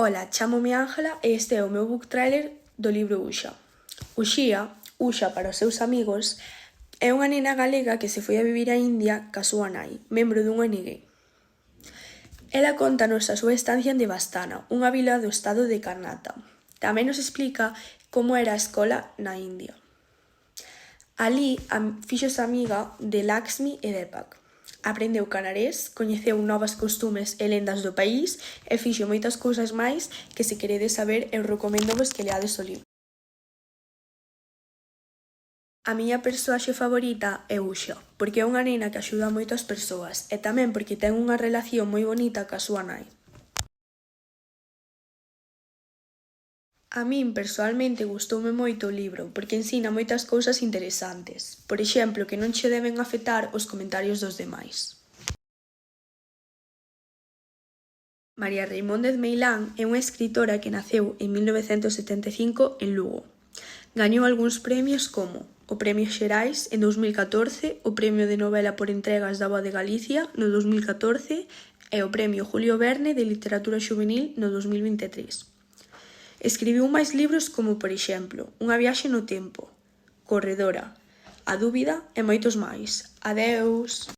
Ola, chámome Ángela e este é o meu book trailer do libro Uxa. Uxa para os seus amigos, é unha nena galega que se foi a vivir a India ca súa nai, membro dunha ONG. Ela contanos a súa estancia en Devastana, unha vila do estado de Karnataka. Tamén nos explica como era a escola na India. Alí fíxose amiga de Lakshmi e Deepak. Aprendeu canarés, coñeceu novas costumes e lendas do país e fixo moitas cousas máis que se queredes saber eu recomendovos que leades o libro. A miña persoaxe favorita é Uxa, porque é unha nena que axuda moito as persoas e tamén porque ten unha relación moi bonita ca súa nai. A min, persoalmente, gustoume moito o libro porque ensina moitas cousas interesantes. Por exemplo, que non che deben afectar os comentarios dos demais. María Reimóndez Meilán é unha escritora que naceu en 1975 en Lugo. Gañou algúns premios como o Premio Xerais en 2014, o Premio de Novela por entregas da Voz de Galicia no 2014 e o Premio Julio Verne de Literatura Xuvenil no 2023. Escribiu máis libros como, por exemplo, Unha viaxe no tempo, Corredora, A dúbida e moitos máis. Adeus!